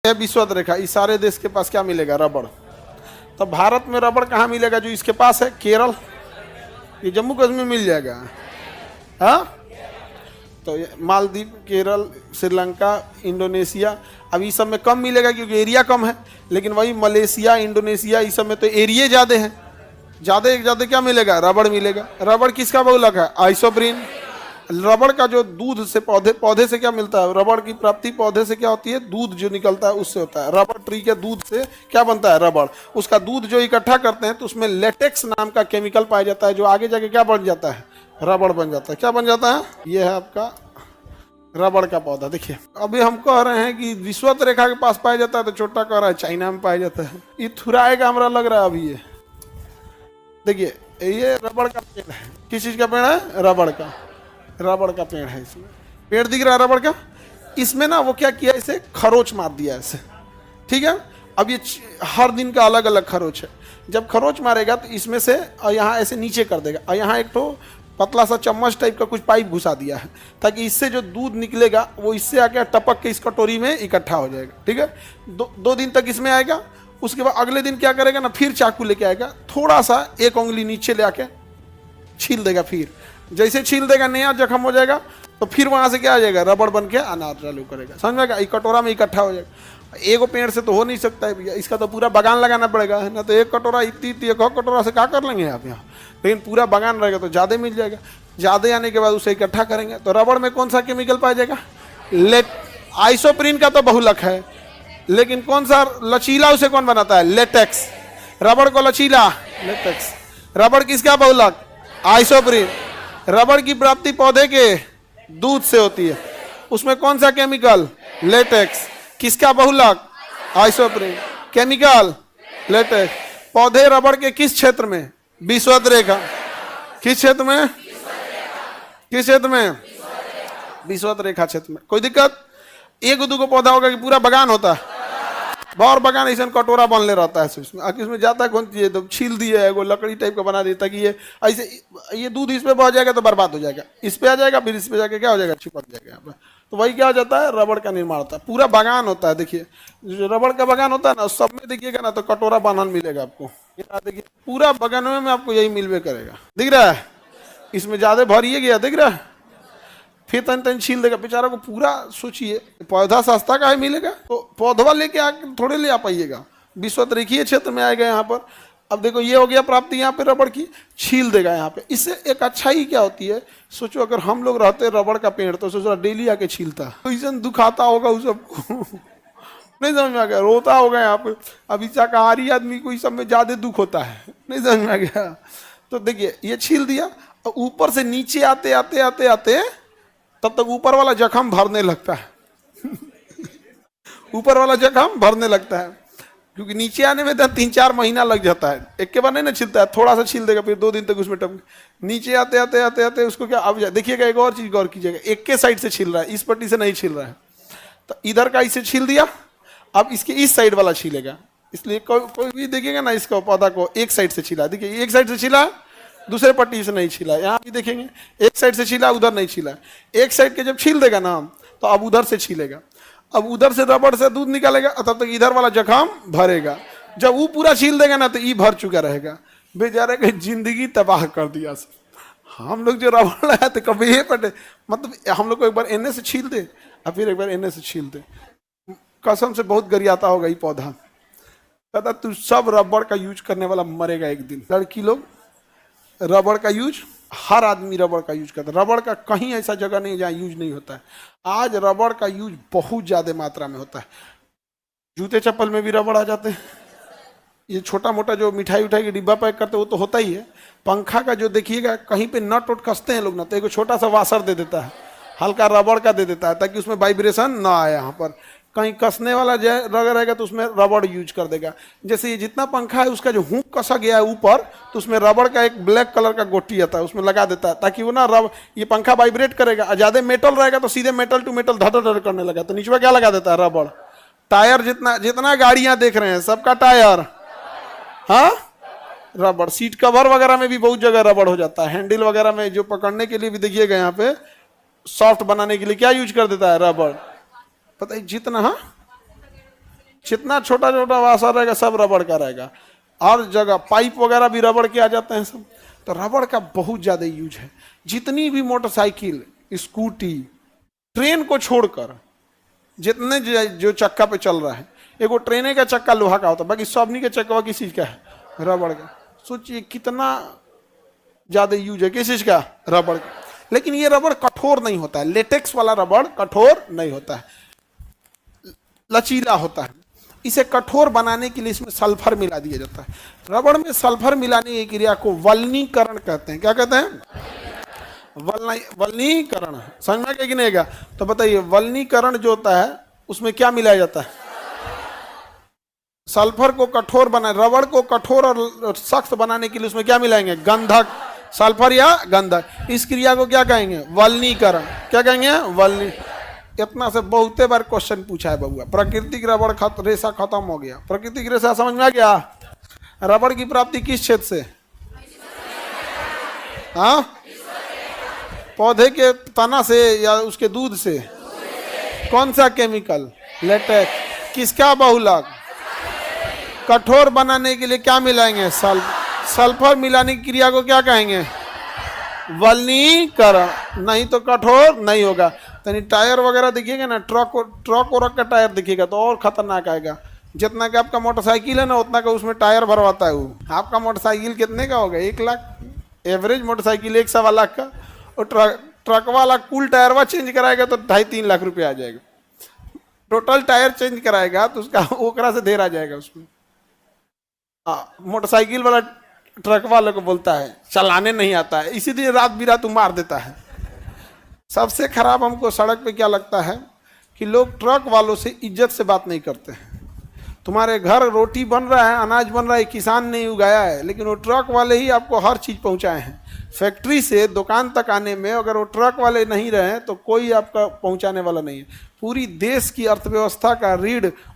है विश्वत रेखा, इस सारे देश के पास क्या मिलेगा? रबड़। तो भारत में रबड़ कहाँ मिलेगा? जो इसके पास है केरल, ये जम्मू कश्मीर मिल जाएगा। हाँ, तो मालदीव, केरल, श्रीलंका, इंडोनेशिया, अब इस सब में कम मिलेगा क्योंकि एरिया कम है। लेकिन वही मलेशिया, इंडोनेशिया, इस सब में तो एरिया ज़्यादा है। ज़्यादा क्या मिलेगा? रबड़ मिलेगा। रबड़ किसका बहुलक है? आइसोप्रीन। रबड़ का जो दूध से पौधे से क्या मिलता है? रबड़ की प्राप्ति पौधे से क्या होती है? दूध जो निकलता है उससे होता है। रबड़ ट्री के दूध से क्या बनता है? रबड़। उसका दूध जो इकट्ठा करते हैं तो उसमें लेटेक्स नाम का केमिकल पाया जाता है, जो आगे जाके क्या बन जाता है? रबड़ बन जाता है। क्या बन जाता है? ये है आपका रबड़ का पौधा। देखिए, अभी हम कह रहे हैं कि विश्वत रेखा के पास पाया जाता है, तो छोटा कह रहा है चाइना में पाया जाता है। ये थुराएगा हमरा लग रहा है अभी। ये देखिए, ये रबड़ का पेड़ है। किस चीज का पेड़ है? रबड़ का। रबड़ का पेड़ है। इसमें पेड़ दिख रहा है रबड़ का। इसमें ना वो क्या किया, इसे खरोच मार दिया ऐसे, ठीक है। अब ये हर दिन का अलग अलग खरोच है। जब खरोच मारेगा तो इसमें से यहाँ ऐसे नीचे कर देगा, और यहाँ एक तो पतला सा चम्मच टाइप का कुछ पाइप घुसा दिया है, ताकि इससे जो दूध निकलेगा वो इससे आके टपक के इस कटोरी में इकट्ठा हो जाएगा, ठीक है। दो दिन तक इसमें आएगा। उसके बाद अगले दिन क्या करेगा ना, फिर चाकू लेके आएगा, थोड़ा सा एक उंगली नीचे ले आके छील देगा। फिर जैसे छील देगा नया जख्म हो जाएगा, तो फिर वहां से क्या आ जाएगा? रबड़ बन के आना चालू करेगा। समझ में? एक कटोरा में इकट्ठा हो जाएगा। एगो पेड़ से तो हो नहीं सकता है भैया, इसका तो पूरा बागान लगाना पड़ेगा, है ना। तो एक कटोरा इतनी एक कटोरा से क्या कर लेंगे आप यहाँ? लेकिन पूरा बागान रहेगा तो ज़्यादा मिल जाएगा। ज़्यादा आने के बाद उसे इकट्ठा करेंगे। तो रबड़ में कौन सा केमिकल पाया जाएगा? आइसोप्रीन का तो बहुलक है, लेकिन कौन सा लचीला उसे कौन बनाता है? लेटेक्स। रबड़ को लचीला, लेटेक्स। रबड़ किसका बहुलक? आइसोप्रीन। रबड़ की प्राप्ति पौधे के दूध से होती है। उसमें कौन सा केमिकल? लेटेक्स। किसका बहुलक? आइसोप्रीन। Chemical latex. पौधे रबड़ के किस क्षेत्र में? विश्वत रेखा। किस क्षेत्र में? किस क्षेत्र में? विश्वत रेखा क्षेत्र में। कोई दिक्कत? एक दो पौधा होगा कि पूरा बागान होता है? बार बागान ऐसा कटोरा बनले रहता है। इसमें जाता है कौन चीज? तो छील दिया है, वो लकड़ी टाइप का बना देता कि ये ऐसे, ये दूध इस पे बह जाएगा तो बर्बाद हो जाएगा, इस पे आ जाएगा, फिर इस पे जाके क्या हो जाएगा? चिपक जाएगा यहाँ पे। तो वही क्या हो जाता है? रबड़ का निर्माण होता है। पूरा बागान होता है। देखिए, जो रबड़ का बागान होता है ना, सब में देखिएगा ना तो कटोरा बांधन मिलेगा आपको। देखिए, पूरा बागान में आपको यही मिलवे करेगा। दिख रहा है? इसमें ज्यादा भरिए गया, दिख रहा है? फिर तन छील देगा बेचारा को पूरा। सोचिए, पौधा सस्ता का है मिलेगा, तो पौधवा लेके आके थोड़े ले आ पाइएगा। विश्वत रेखीय क्षेत्र में आएगा यहाँ पर। अब देखो, ये हो गया प्राप्ति यहाँ पे रबड़ की, छील देगा यहाँ पे। इससे एक अच्छाई क्या होती है? सोचो, अगर हम लोग रहते रबड़ का पेड़ तो सोचो डेली आके छीलता, तो इसे दुखाता होगा उस सबको। नहीं समझ में आ गया? रोता होगा यहाँ पे। अभी शाकाहारी आदमी को इस सब में ज्यादा दुख होता है। नहीं समझ में आ गया? तो देखिए, ये छील दिया, और ऊपर से नीचे आते आते आते आते तब तक ऊपर वाला जख्म भरने लगता है। ऊपर वाला जख्म भरने लगता है, क्योंकि नीचे आने में 3-4 महीना लग जाता है। एक के बार नहीं ना छिलता है, थोड़ा सा छील देगा, फिर 2 दिन तक उसमें टप। नीचे आते आते आते आते उसको क्या, अब देखिएगा एक और चीज गौर कीजिएगा, एक के साइड से छील रहा है, इस पट्टी से नहीं छील रहा है। तो इधर का इसे छील दिया, अब इसके इस साइड वाला छीलेगा। इसलिए कोई भी देखिएगा ना, इसका पौधा को एक साइड से छीला, देखिए एक साइड से छीला, दूसरे पट्टी से नहीं छिला। यहाँ भी देखेंगे, एक साइड से छिला, उधर नहीं छिला। एक साइड के जब छील देगा ना, तो अब उधर से छीलेगा। अब उधर से रबड़ से दूध निकालेगा, तब तक इधर वाला जख्म भरेगा। जब वो पूरा छील देगा ना, तो ये भर चुका रहेगा। बेचारे की जिंदगी तबाह कर दिया। हम लोग जो रबड़ लाया तो कभी ये पटे, मतलब हम लोग को एक बार एने से छील दे, और फिर एक बार एने से छील दे, कसम से बहुत गरियाता होगा ये पौधा। कहता तू सब रबड़ का यूज करने वाला मरेगा एक दिन। लड़की लोग रबड़ का यूज, हर आदमी रबड़ का यूज करता है। रबड़ का कहीं ऐसा जगह नहीं जहाँ यूज नहीं होता है। आज रबड़ का यूज बहुत ज्यादा मात्रा में होता है। जूते चप्पल में भी रबड़ आ जाते हैं। ये छोटा मोटा जो मिठाई उठाई के डिब्बा पैक करते हैं वो तो होता ही है। पंखा का जो देखिएगा, कहीं पे नट उट कसते हैं लोग ना, तो एक छोटा सा वाशर दे देता है, हल्का रबड़ का दे देता है, ताकि उसमें वाइब्रेशन ना आए। यहाँ पर कहीं कसने वाला जगह रहेगा तो उसमें रबड़ यूज कर देगा। जैसे ये जितना पंखा है, उसका जो हुक कसा गया है ऊपर, तो उसमें रबड़ का एक ब्लैक कलर का गोटी आता है, उसमें लगा देता है, ताकि वो ना ये पंखा वाइब्रेट करेगा। ज्यादा मेटल रहेगा तो सीधे मेटल टू मेटल धड़ धड़ करने लगा, तो नीचे क्या लगा देता है? रबड़। टायर जितना गाड़ियां देख रहे हैं, सबका टायर, हाँ, रबड़। सीट कवर वगैरह में भी बहुत जगह रबड़ हो जाता है। हैंडल वगैरह में जो पकड़ने के लिए भी देखिएगा, यहाँ पे सॉफ्ट बनाने के लिए क्या यूज कर देता है? रबड़। पता है जितना, हाँ, जितना छोटा छोटा वाशर रहेगा सब रबड़ का रहेगा। हर जगह पाइप वगैरह भी रबड़ के आ जाते हैं सब। तो रबड़ का बहुत ज़्यादा यूज है। जितनी भी मोटरसाइकिल, स्कूटी, ट्रेन को छोड़कर जितने जो चक्का पे चल रहा है, एगो ट्रेने का चक्का लोहा का होता है, बाकी सबनी के चक्का किस चीज़ का है? रबड़ का। सोचिए कितना ज़्यादा यूज है किस चीज़ का? रबड़ का। लेकिन ये रबड़ कठोर नहीं होता है, लेटेक्स वाला रबड़ कठोर नहीं होता है, लचीला होता है। इसे कठोर बनाने के लिए इसमें सल्फर मिला दिया जाता है। रबड़ में सल्फर मिलाने की क्रिया को वल्नीकरण कहते हैं। क्या कहते हैं? वल्नीकरण। समझ में क्या कि नहीं? तो बताइए, वल्नीकरण जो होता है उसमें क्या मिलाया जाता है? सल्फर को कठोर बना, रबड़ को कठोर और सख्त बनाने के लिए उसमें क्या मिलाएंगे? गंधक, सल्फर या गंधक। इस क्रिया को क्या कहेंगे? वल्नीकरण। क्या कहेंगे? वल्नी। इतना से बहुते बार क्वेश्चन पूछा है बबुआ। प्राकृतिक रबड़ रेशा खत्म हो गया। प्राकृतिक रेशा समझ में आ गया? रबड़ की प्राप्ति किस क्षेत्र से? हाँ, पौधे के तना से या उसके दूध से? कौन सा केमिकल? लेटेक्स। किसका बहुलक? कठोर बनाने के लिए क्या मिलाएंगे? सल्फर मिलाने की क्रिया को क्या कहेंगे? वल्नीकरण। नहीं तो कठोर नहीं होगा। यानी टायर वगैरह देखिएगा ना, ट्रक का टायर दिखेगा तो और खतरनाक आएगा। जितना का आपका मोटरसाइकिल है ना, उतना का उसमें टायर भरवाता है वो। आपका मोटरसाइकिल कितने का होगा? 1 लाख। एवरेज मोटरसाइकिल 1-1.25 लाख का। और ट्रक वाला कुल टायर चेंज कराएगा तो 2.5-3 लाख रुपये आ जाएगा। टोटल टायर चेंज कराएगा तो उसका ओकरा से ढेर आ जाएगा उसमें। मोटरसाइकिल वाला ट्रक वाले को बोलता है चलाने नहीं आता है, इसीलिए रात बिरात मार देता है। सबसे खराब हमको सड़क पे क्या लगता है कि लोग ट्रक वालों से इज्जत से बात नहीं करते हैं। तुम्हारे घर रोटी बन रहा है, अनाज बन रहा है, किसान ने उगाया है, लेकिन वो ट्रक वाले ही आपको हर चीज़ पहुंचाए हैं। फैक्ट्री से दुकान तक आने में अगर वो ट्रक वाले नहीं रहे तो कोई आपका पहुंचाने वाला नहीं है। पूरी देश की अर्थव्यवस्था का रीढ़